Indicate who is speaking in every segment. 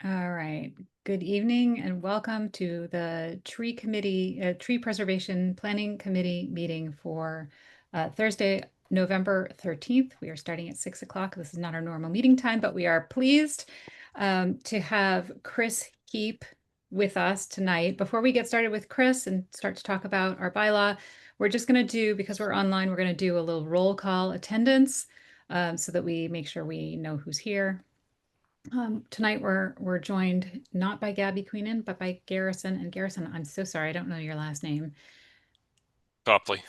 Speaker 1: All right. Good evening and welcome to the Tree Preservation Planning Committee meeting for Thursday, November 13th. We are starting at 6 o'clock. This is not our normal meeting time, but we are pleased to have Chris Heap with us tonight. Before we get started with Chris and start to talk about our bylaw, we're just going to do, because we're online, we're going to do a little roll call attendance so that we make sure we know who's here. Tonight we're joined not by Gabby Queenan, but by Garrison. And Garrison, I'm so sorry, I don't know your last name.
Speaker 2: Copley.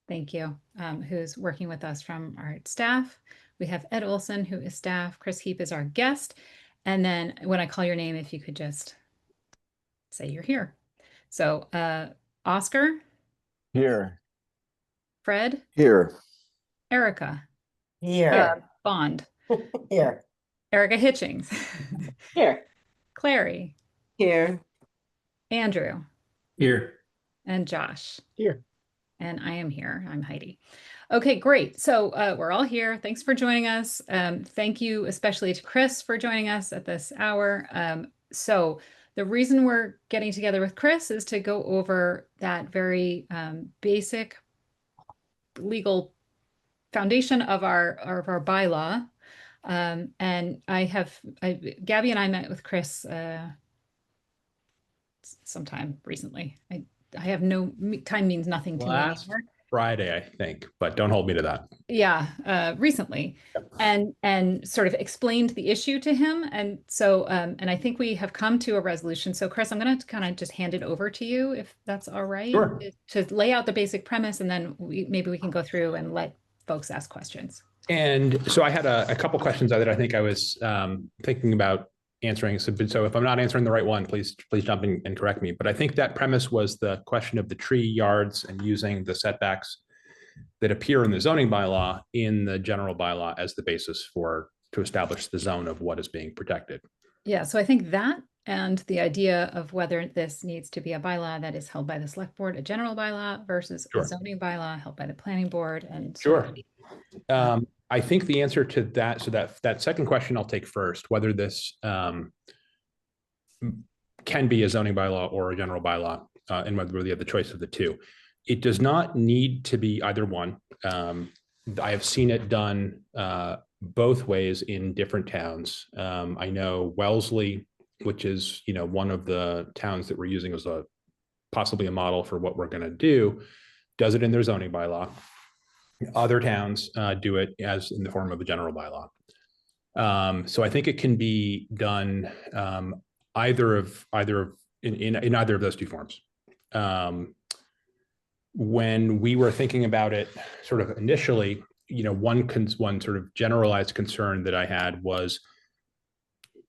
Speaker 1: Thank you. Who's working with us from our staff. We have Ed Olson, who is staff. Chris Heap is our guest. And then when I call your name, if you could just say you're here. So Oscar,
Speaker 3: Here.
Speaker 1: Fred,
Speaker 3: Here.
Speaker 1: Erica,
Speaker 4: Here.
Speaker 1: Bond,
Speaker 4: Here.
Speaker 1: Erica Hitchings,
Speaker 4: Here.
Speaker 1: Clary,
Speaker 4: Here.
Speaker 1: Andrew,
Speaker 5: Here.
Speaker 1: and Josh.
Speaker 4: Here.
Speaker 1: And I am here. I'm Heidi. Okay, great. So we're all here. Thanks for joining us. Thank you especially to Chris for joining us at this hour. So the reason we're getting together with Chris is to go over that very basic legal foundation of our bylaw. And Gabby and I met with Chris sometime recently. I have time means nothing to me
Speaker 5: Last
Speaker 1: anymore.
Speaker 5: Friday, I think, but don't hold me to that.
Speaker 1: Yeah, recently, and sort of explained the issue to him, and so and I think we have come to a resolution. So, Chris, I'm going to kind of just hand it over to you, if that's all right,
Speaker 5: Sure.
Speaker 1: to lay out the basic premise, and then maybe we can go through and let folks ask questions.
Speaker 5: And so I had a couple questions that I think I was thinking about answering. So if I'm not answering the right one, please jump in and correct me. But I think that premise was the question of the tree yards and using the setbacks that appear in the zoning bylaw in the general bylaw as the basis to establish the zone of what is being protected.
Speaker 1: Yeah, so I think that and the idea of whether this needs to be a bylaw that is held by the select board, a general bylaw versus
Speaker 5: Sure.
Speaker 1: a zoning bylaw held by the planning board, and
Speaker 5: Sure. I think the answer to that, so that second question I'll take first, whether this can be a zoning bylaw or a general bylaw, and whether you have the choice of the two. It does not need to be either one. I have seen it done both ways in different towns. I know Wellesley, which is one of the towns that we're using as possibly a model for what we're going to do, does it in their zoning bylaw. Other towns do it as in the form of a general bylaw. So I think it can be done in either of those two forms. When we were thinking about it sort of initially, one sort of generalized concern that I had was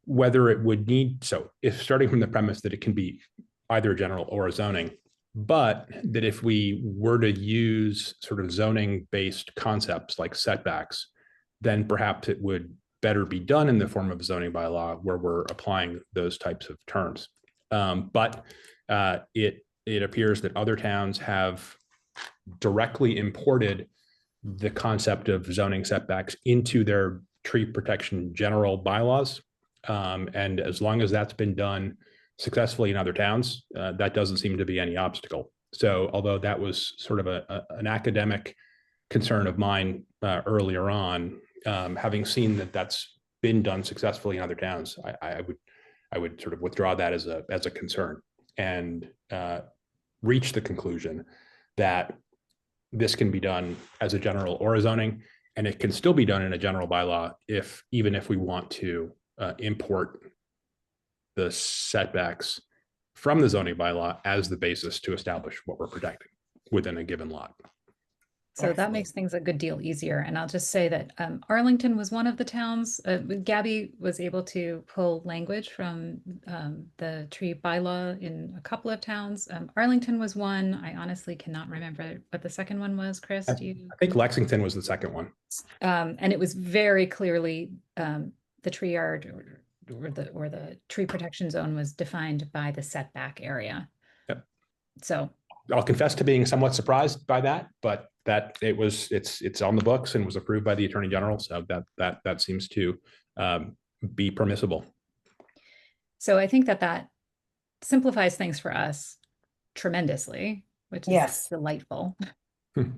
Speaker 5: whether it would need, so if starting from the premise that it can be either a general or a zoning, but that if we were to use sort of zoning based concepts like setbacks, then perhaps it would better be done in the form of a zoning bylaw where we're applying those types of terms. But it appears that other towns have directly imported the concept of zoning setbacks into their tree protection general bylaws. And as long as that's been done successfully in other towns, that doesn't seem to be any obstacle. So although that was sort of an academic concern of mine earlier on, having seen that that's been done successfully in other towns, I would sort of withdraw that as a concern and reach the conclusion that this can be done as a general or a zoning, and it can still be done in a general bylaw even if we want to import the setbacks from the zoning bylaw as the basis to establish what we're protecting within a given lot.
Speaker 1: So that makes things a good deal easier. And I'll just say that Arlington was one of the towns. Gabby was able to pull language from the tree bylaw in a couple of towns. Arlington was one. I honestly cannot remember what the second one was. Chris, do you?
Speaker 5: I think Lexington was the second one.
Speaker 1: And it was very clearly the tree yard or the tree protection zone was defined by the setback area.
Speaker 5: Yep.
Speaker 1: So
Speaker 5: I'll confess to being somewhat surprised by that, but that it's on the books and was approved by the Attorney General, so that seems to be permissible.
Speaker 1: So I think that that simplifies things for us tremendously, which is
Speaker 4: Yes.
Speaker 1: delightful.
Speaker 5: Hmm.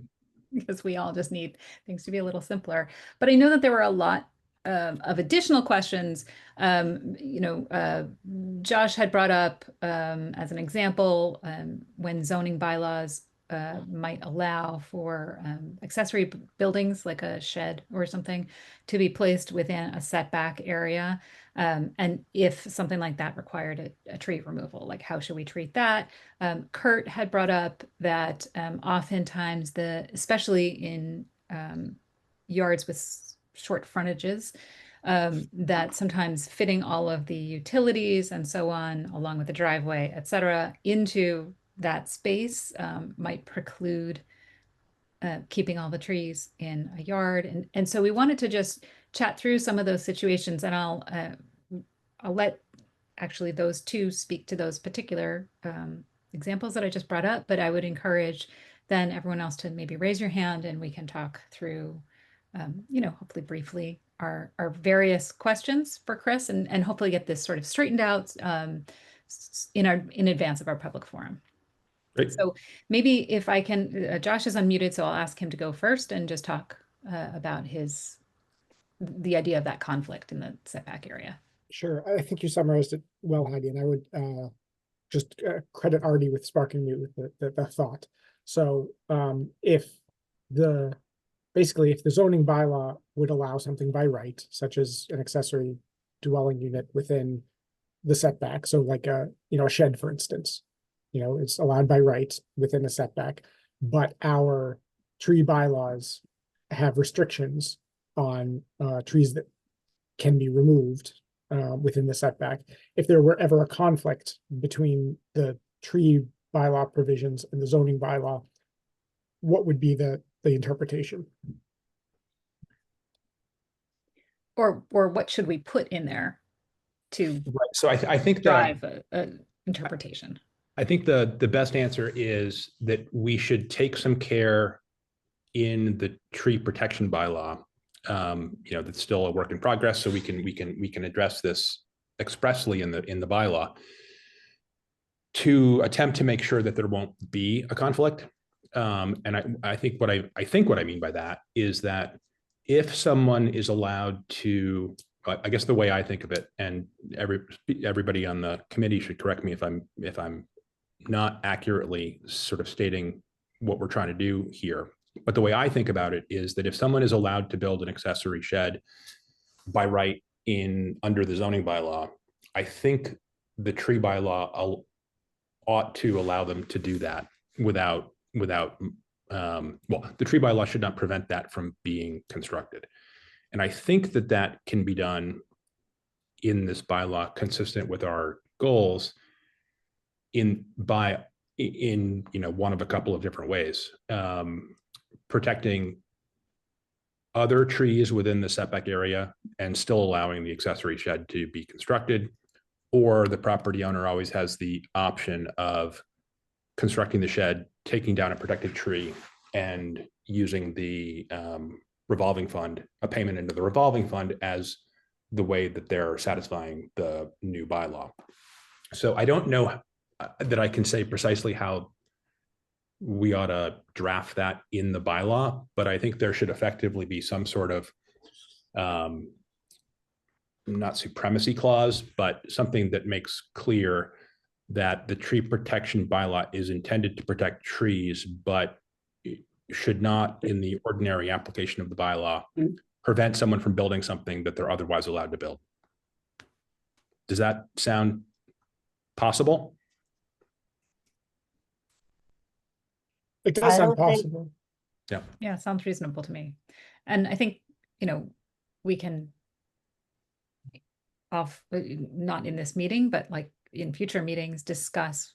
Speaker 1: Because we all just need things to be a little simpler. But I know that there were a lot of additional questions. Josh had brought up as an example when zoning bylaws might allow for accessory buildings like a shed or something to be placed within a setback area. And if something like that required a tree removal, like how should we treat that? Kurt had brought up that oftentimes especially in yards with short frontages, that sometimes fitting all of the utilities and so on, along with the driveway, et cetera, into that space might preclude keeping all the trees in a yard. And so we wanted to just chat through some of those situations, and I'll let actually those two speak to those particular examples that I just brought up, but I would encourage then everyone else to maybe raise your hand and we can talk through, hopefully briefly our various questions for Chris and hopefully get this sort of straightened out in advance of our public forum.
Speaker 5: Great.
Speaker 1: So maybe if I can, Josh is unmuted, so I'll ask him to go first and just talk about the idea of that conflict in the setback area.
Speaker 3: Sure. I think you summarized it well, Heidi, and I would just credit Artie with sparking me with the thought. So if the zoning bylaw would allow something by right, such as an accessory dwelling unit within the setback, so like a shed, for instance, it's allowed by right within a setback, but our tree bylaws have restrictions on trees that can be removed within the setback. If there were ever a conflict between the tree bylaw provisions and the zoning bylaw, what would be the interpretation?
Speaker 1: Or what should we put in there to
Speaker 5: Right. So I think that
Speaker 1: drive a interpretation?
Speaker 5: I think the best answer is that we should take some care in the tree protection bylaw. That's still a work in progress, so we can address this expressly in the bylaw to attempt to make sure that there won't be a conflict. And I think what I mean by that is that if someone is allowed to, I guess the way I think of it, and everybody on the committee should correct me if I'm not accurately sort of stating what we're trying to do here. But the way I think about it is that if someone is allowed to build an accessory shed by right under the zoning bylaw, I think the tree bylaw ought to allow them to do that without the tree bylaw should not prevent that from being constructed. And I think that can be done in this bylaw consistent with our goals in one of a couple of different ways. Protecting other trees within the setback area and still allowing the accessory shed to be constructed, or the property owner always has the option of constructing the shed, taking down a protected tree, and using the revolving fund, a payment into the revolving fund as the way that they're satisfying the new bylaw. So I don't know that I can say precisely how we ought to draft that in the bylaw, but I think there should effectively be some sort of not supremacy clause, but something that makes clear that the tree protection bylaw is intended to protect trees, but should not, in the ordinary application of the bylaw, prevent someone from building something that they're otherwise allowed to build. Does that sound possible?
Speaker 3: It does
Speaker 4: I
Speaker 3: sound
Speaker 4: don't think-
Speaker 3: possible.
Speaker 1: Yeah, sounds reasonable to me. And I think, we can not in this meeting, but like in future meetings, discuss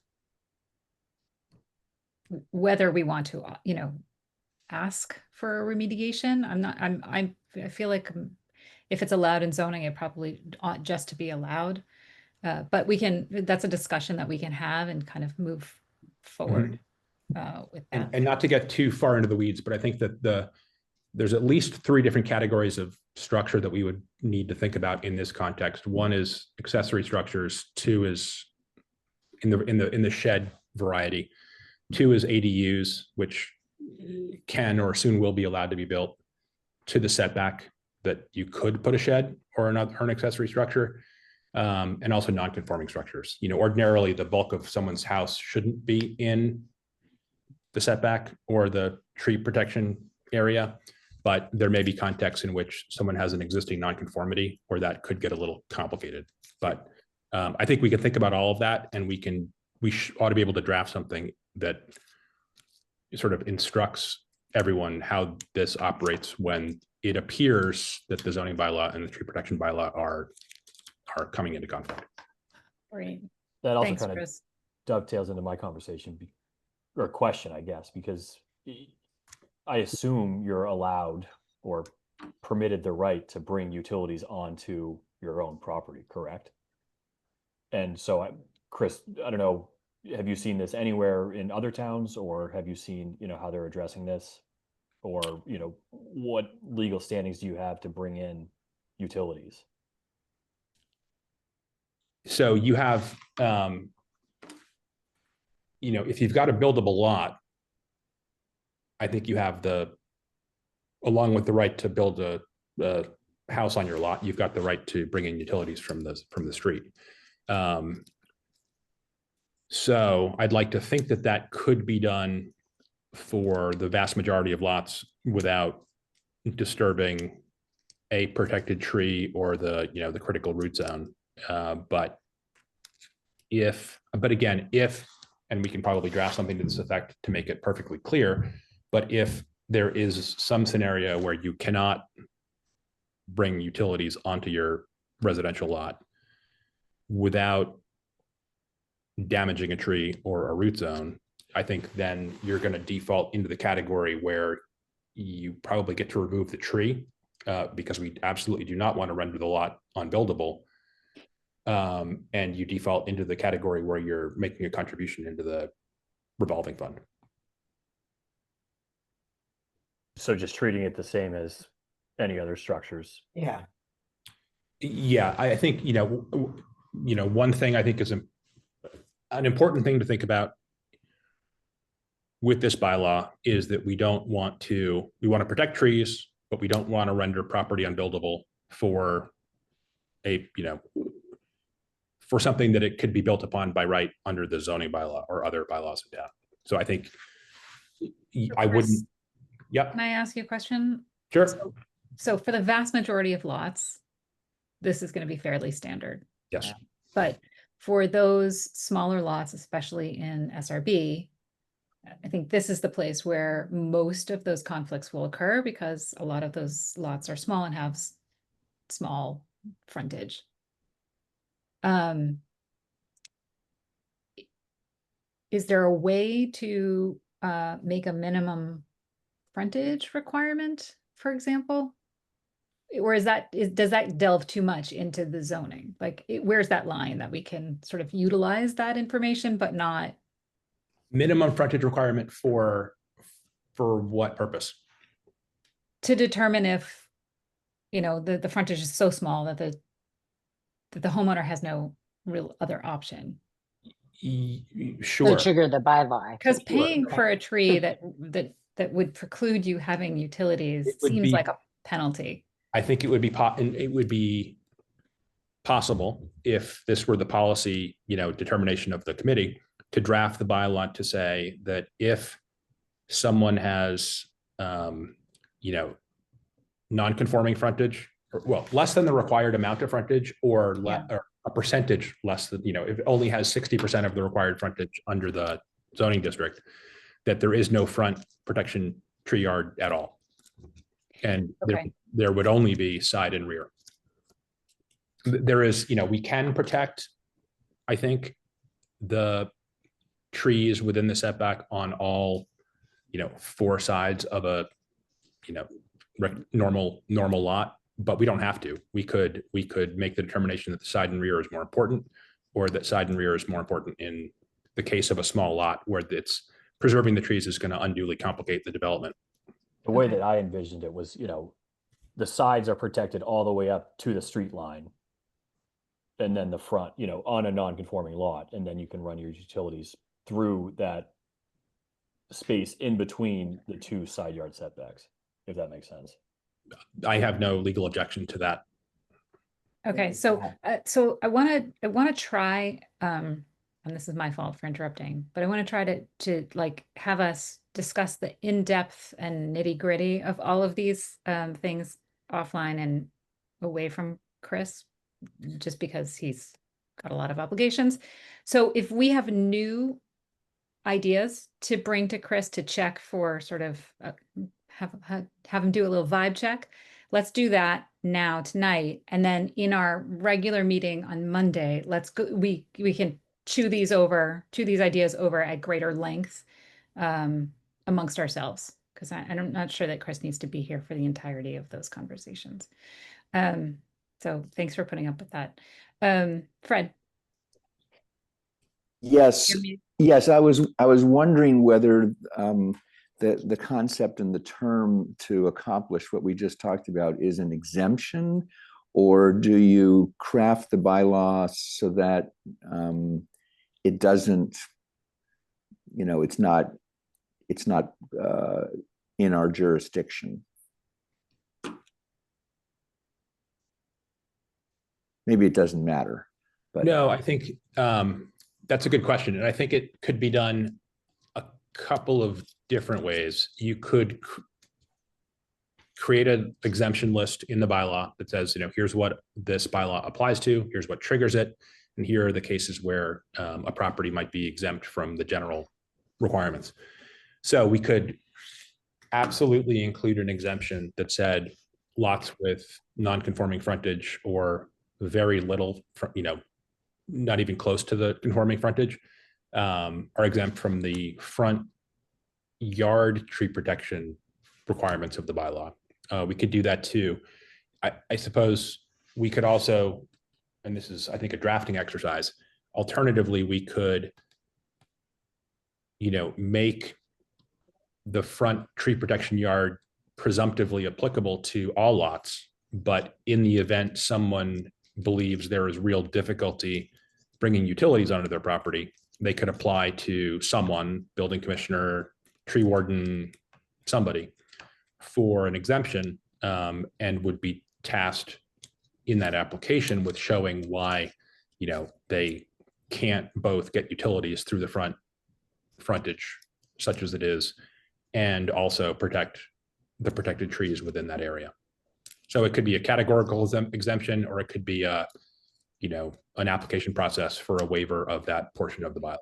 Speaker 1: whether we want to, ask for a remediation. I feel like if it's allowed in zoning, it probably ought just to be allowed. But that's a discussion that we can have and kind of move forward with that.
Speaker 5: And not to get too far into the weeds, but I think that there's at least 3 different categories of structure that we would need to think about in this context. One is accessory structures. 2 is in the shed variety. 2 is ADUs, which can or soon will be allowed to be built to the setback that you could put a shed or an accessory structure, and also non-conforming structures. Ordinarily the bulk of someone's house shouldn't be in the setback or the tree protection area, but there may be contexts in which someone has an existing nonconformity where that could get a little complicated. But I think we can think about all of that, and we ought to be able to draft something that sort of instructs everyone how this operates when it appears that the zoning bylaw and the tree protection bylaw are coming into conflict.
Speaker 1: Great.
Speaker 6: That also
Speaker 1: Thanks,
Speaker 6: kind of
Speaker 1: Chris.
Speaker 6: dovetails into my conversation or question, I guess, because I assume you're allowed or permitted the right to bring utilities onto your own property, correct? And so, Chris, I don't know, have you seen this anywhere in other towns, or have you seen, how they're addressing this? Or, what legal standings do you have to bring in utilities?
Speaker 5: So you have, if you've got a buildable lot, I think you have along with the right to build a house on your lot, you've got the right to bring in utilities from the street. So I'd like to think that could be done for the vast majority of lots without disturbing a protected tree or the critical root zone. But again, and we can probably draft something to this effect to make it perfectly clear, but if there is some scenario where you cannot bring utilities onto your residential lot without damaging a tree or a root zone, I think then you're going to default into the category where you probably get to remove the tree because we absolutely do not want to render the lot unbuildable. And you default into the category where you're making a contribution into the revolving fund.
Speaker 6: So just treating it the same as any other structures.
Speaker 4: Yeah.
Speaker 5: Yeah, I think, one thing I think is an important thing to think about with this bylaw is that we want to protect trees, but we don't want to render property unbuildable for for something that it could be built upon by right under the zoning bylaw or other bylaws in town. So I think I wouldn't. Yep.
Speaker 1: Can I ask you a question?
Speaker 5: Sure.
Speaker 1: So for the vast majority of lots, this is going to be fairly standard.
Speaker 5: Yes.
Speaker 1: But for those smaller lots, especially in SRB, I think this is the place where most of those conflicts will occur because a lot of those lots are small and have small frontage. Is there a way to make a minimum frontage requirement, for example? Or does that delve too much into the zoning? Like, where's that line that we can sort of utilize that information, but not?
Speaker 5: Minimum frontage requirement for what purpose?
Speaker 1: To determine if, the frontage is so small that the homeowner has no real other option.
Speaker 5: Sure.
Speaker 4: To trigger the bylaw.
Speaker 1: Because paying for a tree that would preclude you having utilities seems like a penalty.
Speaker 5: I think it would be possible if this were the policy, determination of the committee to draft the bylaw to say that if someone has, non-conforming frontage, or less than the required amount of frontage, or a percentage less than, if it only has 60% of the required frontage under the zoning district, that there is no front protection tree yard at all. And there would only be side and rear. There is, we can protect, I think, the trees within the setback on all, 4 sides of a, normal lot, but we don't have to. We could make the determination that the side and rear is more important, or that side and rear is more important in the case of a small lot where it's preserving the trees is going to unduly complicate the development.
Speaker 6: The way
Speaker 1: Okay.
Speaker 6: that I envisioned it was, the sides are protected all the way up to the street line. And then the front, on a non-conforming lot, and then you can run your utilities through that space in between the two side yard setbacks, if that makes sense.
Speaker 5: I have no legal objection to that.
Speaker 1: Okay, so so I want to try and this is my fault for interrupting, but I want to try to like have us discuss the in-depth and nitty-gritty of all of these things offline and away from Chris, just because he's got a lot of obligations. So if we have new ideas to bring to Chris to check for sort of have him do a little vibe check, let's do that now tonight, and then in our regular meeting on Monday, let's go. We can chew these ideas over at greater length amongst ourselves, because I'm not sure that Chris needs to be here for the entirety of those conversations. So thanks for putting up with that. Fred.
Speaker 7: Yes,
Speaker 1: You're mute.
Speaker 7: yes, I was wondering whether the concept and the term to accomplish what we just talked about is an exemption, or do you craft the bylaw so that it doesn't, it's not in our jurisdiction? Maybe it doesn't matter, but
Speaker 5: No, I think that's a good question. And I think it could be done a couple of different ways. You could create an exemption list in the bylaw that says, here's what this bylaw applies to, here's what triggers it, and here are the cases where a property might be exempt from the general requirements. So we could absolutely include an exemption that said lots with non-conforming frontage or very little, not even close to the conforming frontage, are exempt from the front yard tree protection requirements of the bylaw. We could do that too. I suppose we could also, and this is, I think, a drafting exercise. Alternatively, we could, make the front tree protection yard presumptively applicable to all lots, but in the event someone believes there is real difficulty bringing utilities onto their property, they could apply to someone, building commissioner, tree warden, somebody, for an exemption, and would be tasked in that application with showing why, they can't both get utilities through the frontage, such as it is, and also protect the protected trees within that area. So it could be a categorical exemption, or it could be a, an application process for a waiver of that portion of the bylaw.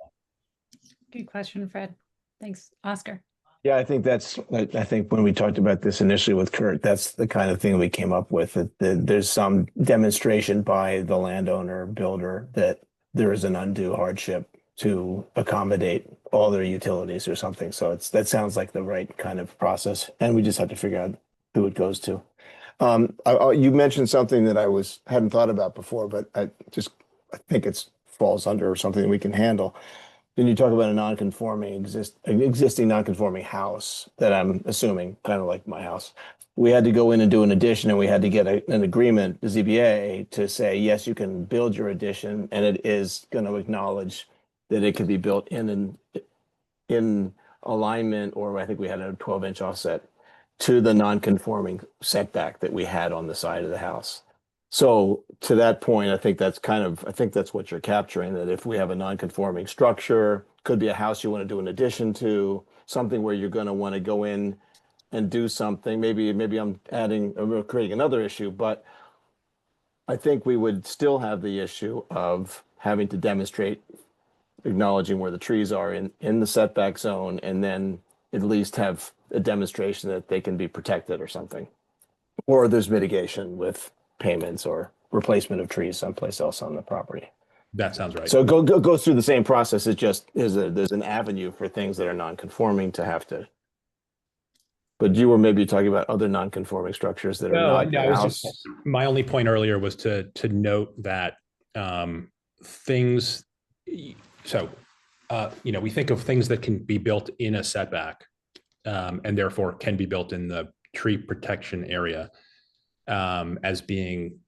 Speaker 1: Good question, Fred. Thanks, Oscar.
Speaker 8: Yeah, I think when we talked about this initially with Kurt, that's the kind of thing we came up with. That there's some demonstration by the landowner builder that there is an undue hardship to accommodate all their utilities or something. So that sounds like the right kind of process, and we just have to figure out who it goes to. You mentioned something that I hadn't thought about before, but I think it falls under something that we can handle. Then you talk about an existing non-conforming house that I'm assuming, kind of like my house. We had to go in and do an addition, and we had to get an agreement, the ZBA, to say, yes, you can build your addition, and it is going to acknowledge that it could be built in alignment, or I think we had a 12-inch offset to the non-conforming setback that we had on the side of the house. So to that point, I think that's what you're capturing, that if we have a non-conforming structure, could be a house you want to do an addition to, something where you're going to want to go in and do something. Maybe I'm creating another issue, but I think we would still have the issue of having to demonstrate acknowledging where the trees are in the setback zone, and then at least have a demonstration that they can be protected or something. Or there's mitigation with payments or replacement of trees someplace else on the property.
Speaker 5: That sounds right.
Speaker 8: So go through the same process. It just there's an avenue for things that are non-conforming to have to. But you were maybe talking about other non-conforming structures that are not
Speaker 5: No,
Speaker 8: your
Speaker 5: it was
Speaker 8: house.
Speaker 5: just, my only point earlier was to note that things. So, we think of things that can be built in a setback, and therefore can be built in the tree protection area as being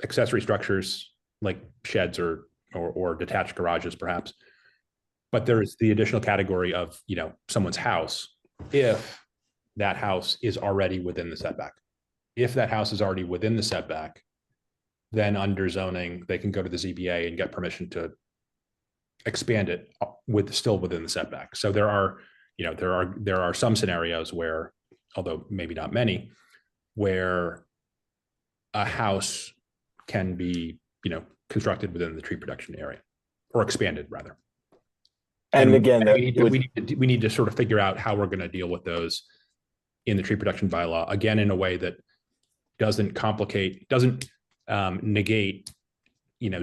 Speaker 5: accessory structures like sheds or detached garages, perhaps. But there's the additional category of, someone's house, if that house is already within the setback. If that house is already within the setback, then under zoning, they can go to the ZBA and get permission to expand it still within the setback. So there are some scenarios where, although maybe not many, where a house can be, constructed within the tree protection area, or expanded rather.
Speaker 8: And again, that
Speaker 5: we need to sort of figure out how we're going to deal with those in the tree protection bylaw, again, in a way that doesn't negate,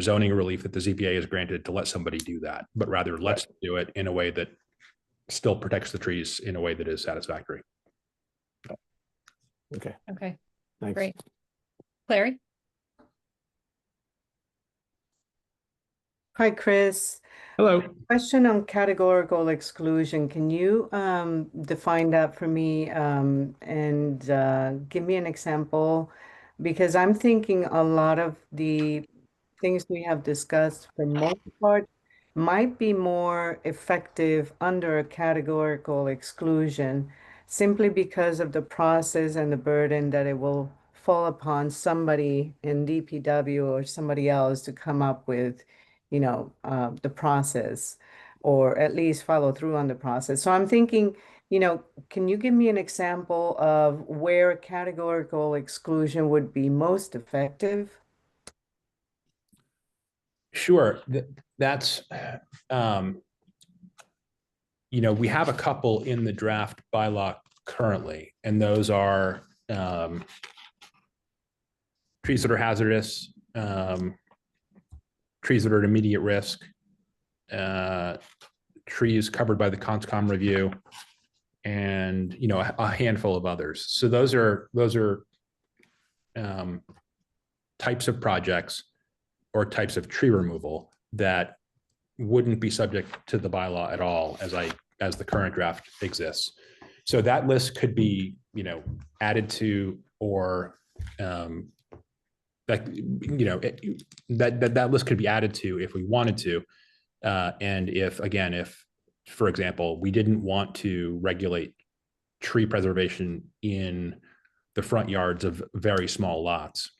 Speaker 5: zoning relief that the ZBA is granted to let somebody do that, but rather let's do it in a way that still protects the trees in a way that is satisfactory.
Speaker 8: okay,
Speaker 1: Okay,
Speaker 8: thanks.
Speaker 1: great. Clary?
Speaker 4: Hi, Chris.
Speaker 5: Hello.
Speaker 4: Question on categorical exclusion. Can you define that for me and give me an example? Because I'm thinking a lot of the things we have discussed for most part might be more effective under a categorical exclusion simply because of the process and the burden that it will fall upon somebody in DPW or somebody else to come up with, the process, or at least follow through on the process. So I'm thinking, can you give me an example of where a categorical exclusion would be most effective?
Speaker 5: Sure. That's, we have a couple in the draft bylaw currently, and those are trees that are hazardous, trees that are at immediate risk, trees covered by the CONSCOM review, and a handful of others. So those are types of projects or types of tree removal that wouldn't be subject to the bylaw at all as the current draft exists. So that list could be added to, or that list could be added to if we wanted to, and if, for example, we didn't want to regulate tree preservation in the front yards of very small lots,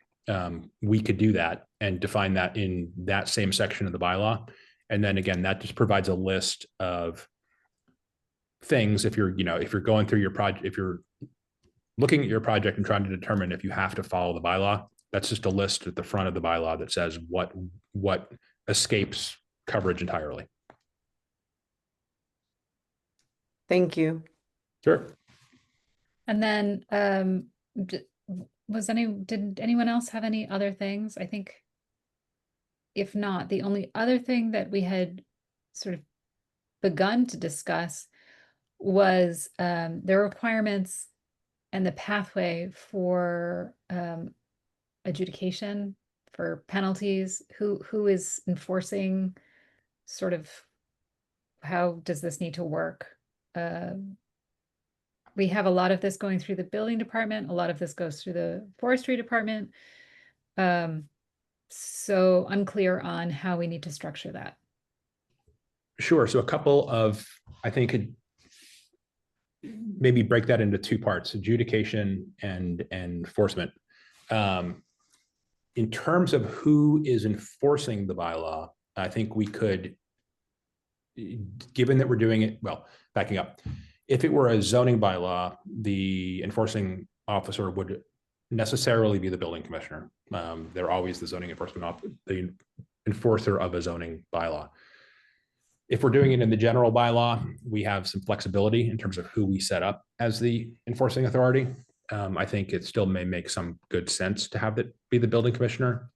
Speaker 5: we could do that and define that in that same section of the bylaw. And then again, that just provides a list of things. If you're going through your project, if you're looking at your project and trying to determine if you have to follow the bylaw, that's just a list at the front of the bylaw that says what escapes coverage entirely.
Speaker 4: Thank you.
Speaker 5: Sure.
Speaker 1: And then, did anyone else have any other things? I think if not, the only other thing that we had sort of begun to discuss was the requirements and the pathway for adjudication, for penalties. Who is enforcing, sort of, how does this need to work? We have a lot of this going through the building department. A lot of this goes through the forestry department. So unclear on how we need to structure that.
Speaker 5: Sure. So a couple of, I think, could maybe break that into two parts: adjudication and enforcement. In terms of who is enforcing the bylaw, I think we could, given that we're doing it, well, backing up, if it were a zoning bylaw, the enforcing officer would necessarily be the building commissioner. They're always the zoning enforcement officer, the enforcer of a zoning bylaw. If we're doing it in the general bylaw, we have some flexibility in terms of who we set up as the enforcing authority. I think it still may make some good sense to have it be the building commissioner,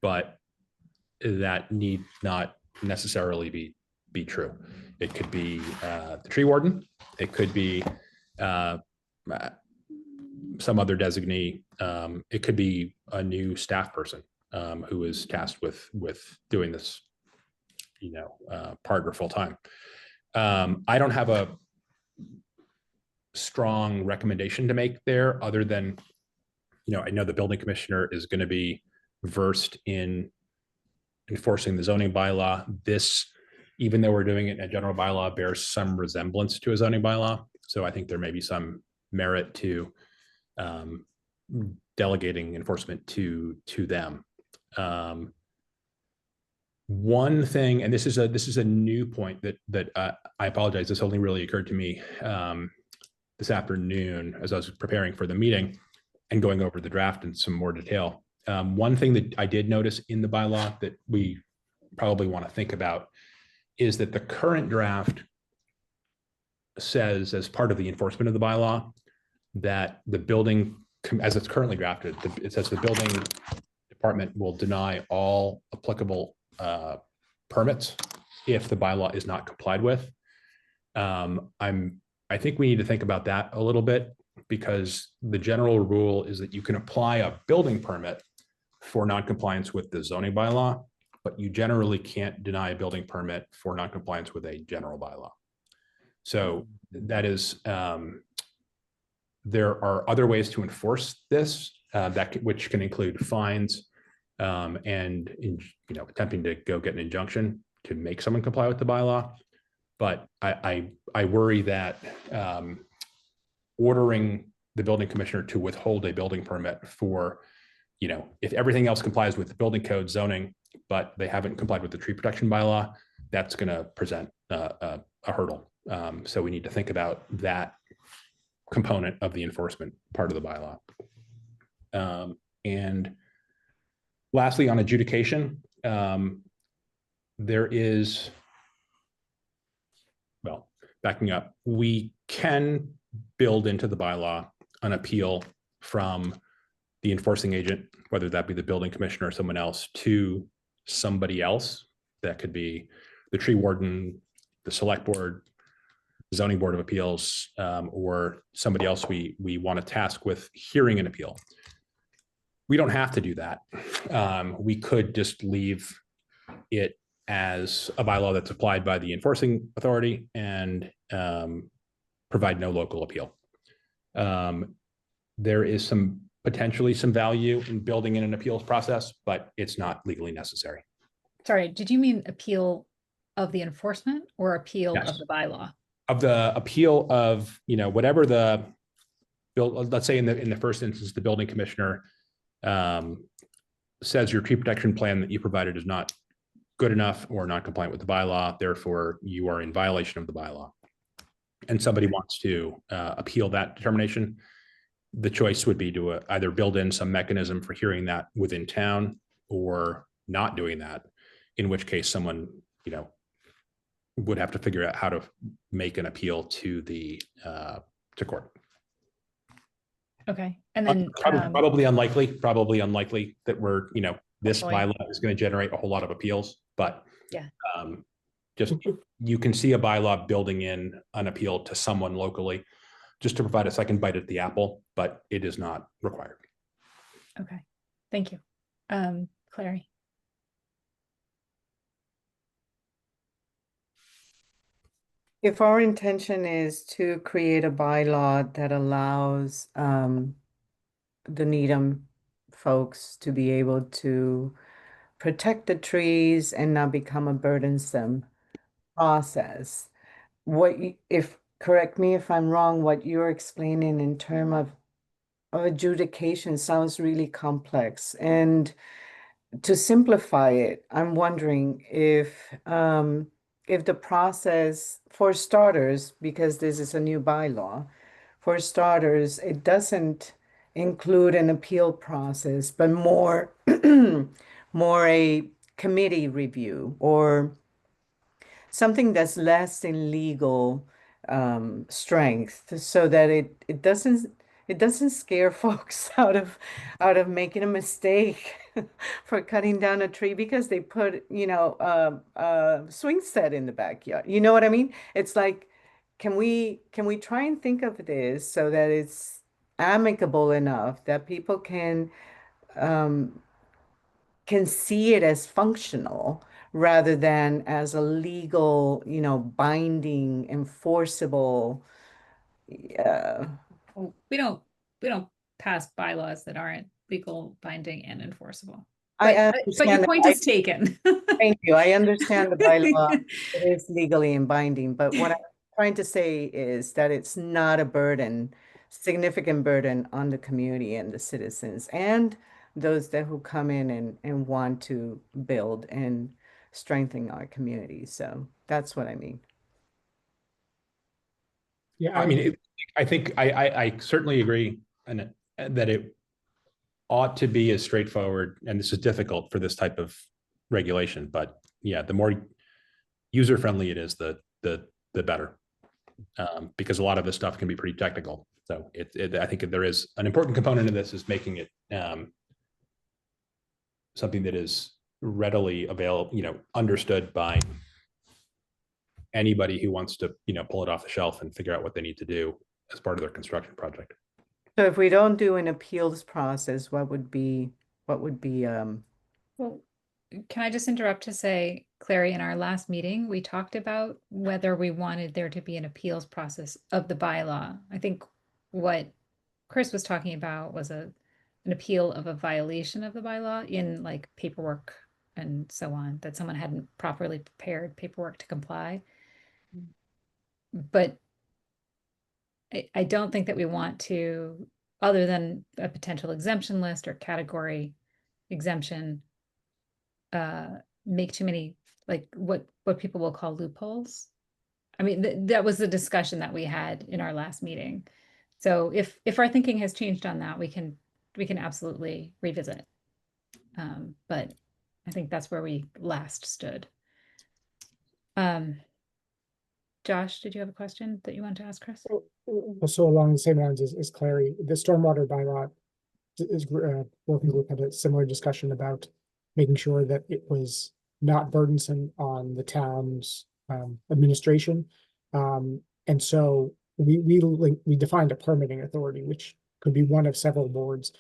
Speaker 5: but that need not necessarily be true. It could be the tree warden. It could be some other designee. It could be a new staff person who is tasked with doing this, part or full time. I don't have strong recommendation to make there other than, I know the building commissioner is going to be versed in enforcing the zoning bylaw. This, even though we're doing it in a general bylaw, bears some resemblance to a zoning bylaw. So I think there may be some merit to delegating enforcement to them. One thing, and this is a new point that I apologize. This only really occurred to me this afternoon as I was preparing for the meeting and going over the draft in some more detail. One thing that I did notice in the bylaw that we probably want to think about is that the current draft says, as part of the enforcement of the bylaw, that the building, as it's currently drafted, it says the building department will deny all applicable permits if the bylaw is not complied with. I think we need to think about that a little bit, because the general rule is that you can apply a building permit for noncompliance with the zoning bylaw, but you generally can't deny a building permit for noncompliance with a general bylaw. So that is, there are other ways to enforce this, which can include fines and attempting to go get an injunction to make someone comply with the bylaw. But I worry that ordering the building commissioner to withhold a building permit for, if everything else complies with the building code zoning, but they haven't complied with the tree protection bylaw, that's going to present a hurdle. So we need to think about that component of the enforcement part of the bylaw. And lastly, on adjudication, there is, well, backing up, we can build into the bylaw an appeal from the enforcing agent, whether that be the building commissioner or someone else, to somebody else. That could be the tree warden, the select board, zoning board of appeals, or somebody else we want to task with hearing an appeal. We don't have to do that. We could just leave it as a bylaw that's applied by the enforcing authority and provide no local appeal. There is potentially some value in building in an appeals process, but it's not legally necessary.
Speaker 1: Sorry, did you mean appeal of the enforcement or appeal
Speaker 5: Yes.
Speaker 1: of the bylaw?
Speaker 5: Of the appeal of, whatever the bill, let's say in the first instance, the building commissioner says your tree protection plan that you provided is not good enough or not compliant with the bylaw, therefore you are in violation of the bylaw. And somebody wants to appeal that determination. The choice would be to either build in some mechanism for hearing that within town or not doing that, in which case someone, would have to figure out how to make an appeal to the to court.
Speaker 1: Okay, and then
Speaker 5: Probably unlikely that we're, this
Speaker 1: Definitely.
Speaker 5: bylaw is going to generate a whole lot of appeals, but
Speaker 1: Yeah.
Speaker 5: Just you can see a bylaw building in an appeal to someone locally just to provide a second bite at the apple, but it is not required.
Speaker 1: okay, thank you. Clary.
Speaker 4: If our intention is to create a bylaw that allows the Needham folks to be able to protect the trees and not become a burdensome process, correct me if I'm wrong, what you're explaining in terms of adjudication sounds really complex. And to simplify it, I'm wondering if the process, for starters, because this is a new bylaw, for starters, it doesn't include an appeal process, but more a committee review or something that's less in legal strength, so that it doesn't scare folks out of making a mistake for cutting down a tree because they put, a swing set in the backyard. You know what I mean? It's like, can we try and think of this so that it's amicable enough that people can see it as functional rather than as a legal, binding, enforceable,
Speaker 1: Well, we don't pass bylaws that aren't legal, binding, and enforceable.
Speaker 4: I
Speaker 1: But your
Speaker 4: understand.
Speaker 1: point is taken.
Speaker 4: Thank you. I understand the bylaw is legally and binding, but what I'm trying to say is that it's not a burden, significant burden on the community and the citizens and those that who come in and want to build and strengthen our community. So that's what I mean.
Speaker 3: Yeah,
Speaker 5: I mean, I think I certainly agree and that it ought to be as straightforward, and this is difficult for this type of regulation, but yeah, the more user friendly it is, the better, because a lot of this stuff can be pretty technical. So I think there is an important component of this is making it something that is readily available, understood by anybody who wants to, pull it off the shelf and figure out what they need to do as part of their construction project.
Speaker 4: So if we don't do an appeals process, what would be
Speaker 1: Well, can I just interrupt to say, Clary, in our last meeting, we talked about whether we wanted there to be an appeals process of the bylaw. I think what Chris was talking about was an appeal of a violation of the bylaw in like paperwork and so on, that someone hadn't properly prepared paperwork to comply. But I don't think that we want to, other than a potential exemption list or category exemption, make too many, like what people will call loopholes. I mean, that was the discussion that we had in our last meeting. So if our thinking has changed on that, we can absolutely revisit it. But I think that's where we last stood. Josh, did you have a question that you want to ask Chris?
Speaker 3: Also along the same lines as Clary, the stormwater bylaw is working group had a similar discussion about making sure that it was not burdensome on the town's administration. And so we defined a permitting authority, which could be one of several boards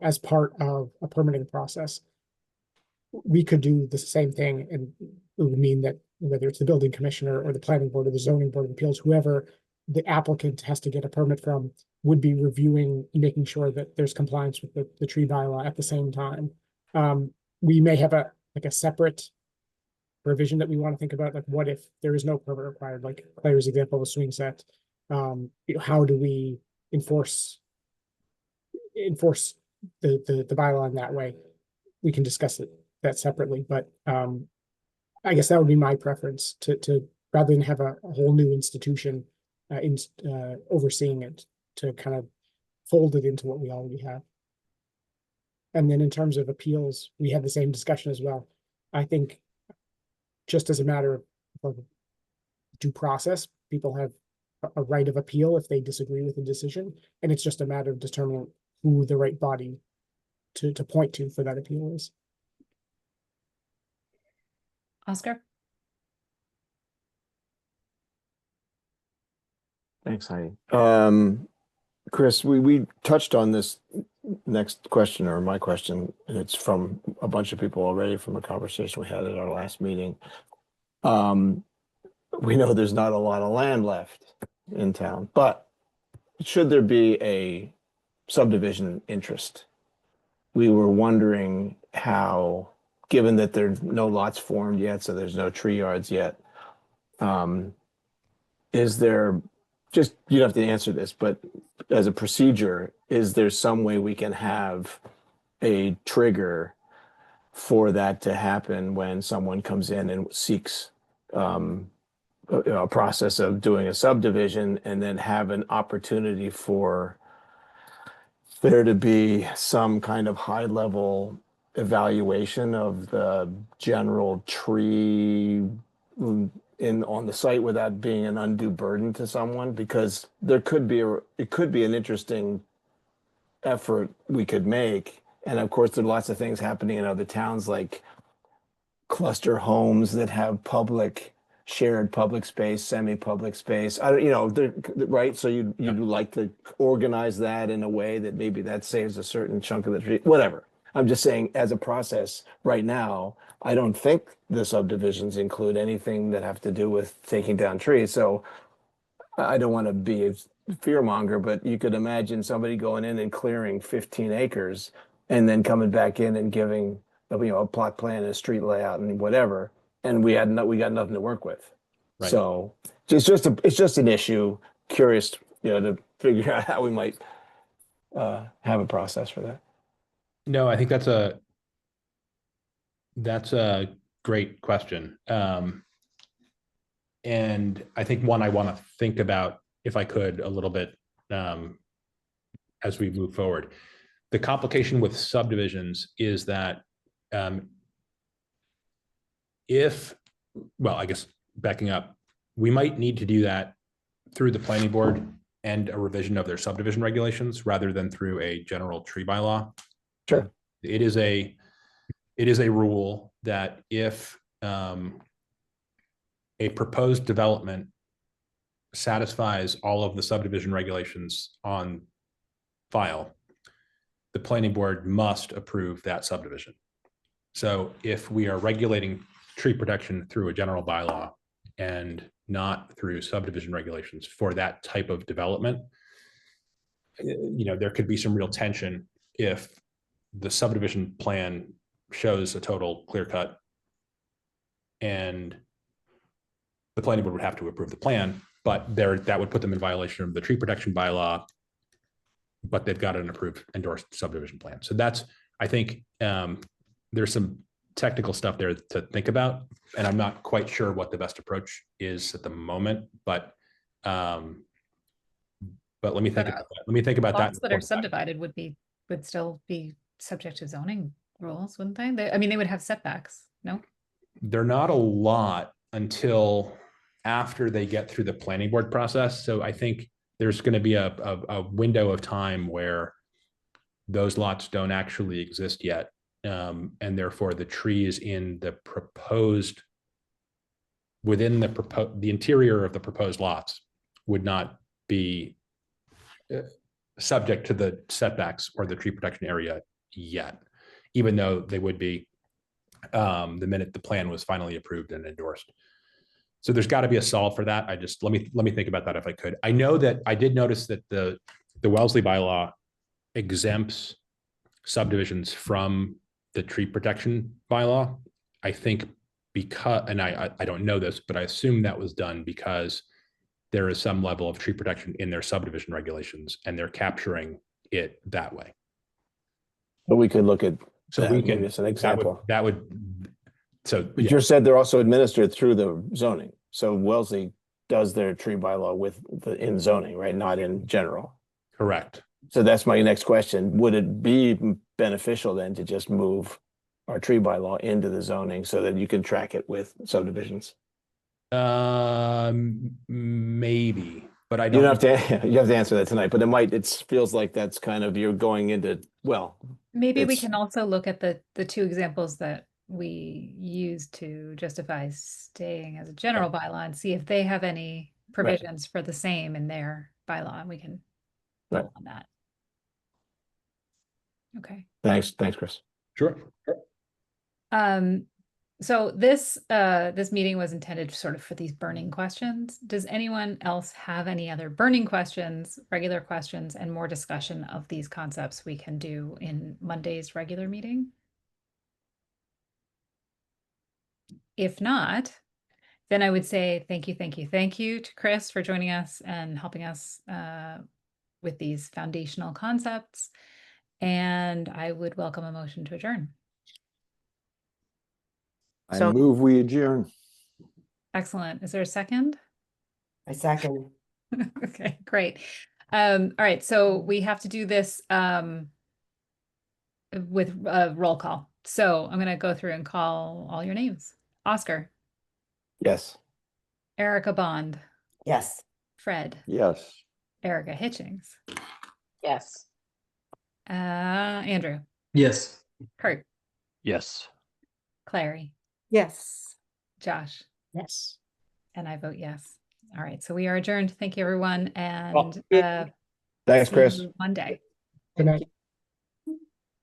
Speaker 3: as part of a permitting process. We could do the same thing, and it would mean that whether it's the building commissioner or the planning board or the zoning board of appeals, whoever the applicant has to get a permit from would be reviewing, making sure that there's compliance with the tree bylaw at the same time. We may have a separate provision that we want to think about, like what if there is no permit required, like Claire's example of swing set. How do we enforce the bylaw in that way? We can discuss that separately, but I guess that would be my preference to rather than have a whole new institution overseeing it, to kind of fold it into what we already have. And then in terms of appeals, we had the same discussion as well. I think just as a matter of due process, people have a right of appeal if they disagree with the decision, and it's just a matter of determining who the right body to point to for that appeal is.
Speaker 1: Oscar?
Speaker 8: Thanks, Heidi. Chris, we touched on this next question, or my question, and it's from a bunch of people already from a conversation we had at our last meeting. We know there's not a lot of land left in town, but should there be a subdivision interest, we were wondering how, given that there's no lots formed yet, so there's no tree yards yet, is there, just, you don't have to answer this, but as a procedure, is there some way we can have a trigger for that to happen when someone comes in and seeks a process of doing a subdivision, and then have an opportunity for there to be some kind of high level evaluation of the general tree on the site without being an undue burden to someone? Because there could be it could be an interesting effort we could make. And of course, there are lots of things happening in other towns, like cluster homes that have shared public space, semi-public space. Right? So you'd like to organize that in a way that maybe that saves a certain chunk of the tree, whatever. I'm just saying, as a process right now, I don't think the subdivisions include anything that have to do with taking down trees. So I don't want to be a fear monger, but you could imagine somebody going in and clearing 15 acres and then coming back in and giving, a plot plan, a street layout and whatever. And we got nothing to work with.
Speaker 5: Right.
Speaker 8: So it's just an issue. Curious, to figure out how we might have a process for that.
Speaker 5: No, I think that's a great question. And I think one I want to think about, if I could, a little bit as we move forward. The complication with subdivisions is that I guess backing up, we might need to do that through the planning board and a revision of their subdivision regulations rather than through a general tree bylaw.
Speaker 8: Sure.
Speaker 5: It is a rule that if a proposed development satisfies all of the subdivision regulations on file, the planning board must approve that subdivision. So if we are regulating tree protection through a general bylaw and not through subdivision regulations for that type of development, there could be some real tension if the subdivision plan shows a total clear cut and the planning board would have to approve the plan, but that would put them in violation of the tree protection bylaw, but they've got an approved endorsed subdivision plan. So that's, I think there's some technical stuff there to think about, and I'm not quite sure what the best approach is at the moment, but let me think about that. Let me think about that.
Speaker 1: Lots that are subdivided would still be subject to zoning rules, wouldn't they? They would have setbacks, no?
Speaker 5: They're not a lot until after they get through the planning board process. So I think there's going to be a window of time where those lots don't actually exist yet. And therefore the trees in the proposed, within the interior of the proposed lots would not be subject to the setbacks or the tree protection area yet, even though they would be the minute the plan was finally approved and endorsed. So there's got to be a solve for that. Let me think about that if I could. I know that I did notice that the Wellesley bylaw exempts subdivisions from the tree protection bylaw. I think because, and I don't know this, but I assume that was done because there is some level of tree protection in their subdivision regulations and they're capturing it that way.
Speaker 8: But we could look at
Speaker 5: So
Speaker 8: that
Speaker 5: we
Speaker 8: maybe
Speaker 5: can,
Speaker 8: as an example.
Speaker 5: So
Speaker 8: But
Speaker 5: yeah,
Speaker 8: you said they're also administered through the zoning. So Wellesley does their tree bylaw in zoning, right? Not in general.
Speaker 5: correct.
Speaker 8: So that's my next question. Would it be beneficial then to just move our tree bylaw into the zoning so that you can track it with subdivisions?
Speaker 5: Maybe, but I
Speaker 8: You
Speaker 5: don't.
Speaker 8: don't have to, you have to answer that tonight, but it feels like that's kind of, you're going into,
Speaker 1: Maybe we
Speaker 8: It's-
Speaker 1: can also look at the two examples that we used to justify staying as a general bylaw and see if they have any provisions for the same in their bylaw, and we can
Speaker 8: Right.
Speaker 1: pull on that. Okay.
Speaker 8: thanks, Chris.
Speaker 5: Sure.
Speaker 1: So this meeting was intended sort of for these burning questions. Does anyone else have any other burning questions, regular questions, and more discussion of these concepts we can do in Monday's regular meeting? If not, then I would say thank you to Chris for joining us and helping us with these foundational concepts. And I would welcome a motion to adjourn.
Speaker 7: I
Speaker 4: So-
Speaker 7: move we adjourn.
Speaker 1: Excellent. Is there a second?
Speaker 4: I second.
Speaker 1: Okay, great. All right, so we have to do this with a roll call. So I'm gonna go through and call all your names. Oscar,
Speaker 8: Yes.
Speaker 1: Erica Bond,
Speaker 4: Yes.
Speaker 1: Fred,
Speaker 7: Yes.
Speaker 1: Erica Hitchings,
Speaker 4: Yes.
Speaker 1: Andrew,
Speaker 9: Yes.
Speaker 1: Kurt,
Speaker 6: Yes.
Speaker 1: Clary,
Speaker 4: Yes.
Speaker 1: Josh,
Speaker 4: Yes.
Speaker 1: and I vote yes. All right, so we are adjourned. Thank you, everyone, and
Speaker 8: Thanks,
Speaker 1: see
Speaker 8: Chris.
Speaker 1: you Monday.
Speaker 3: Good night.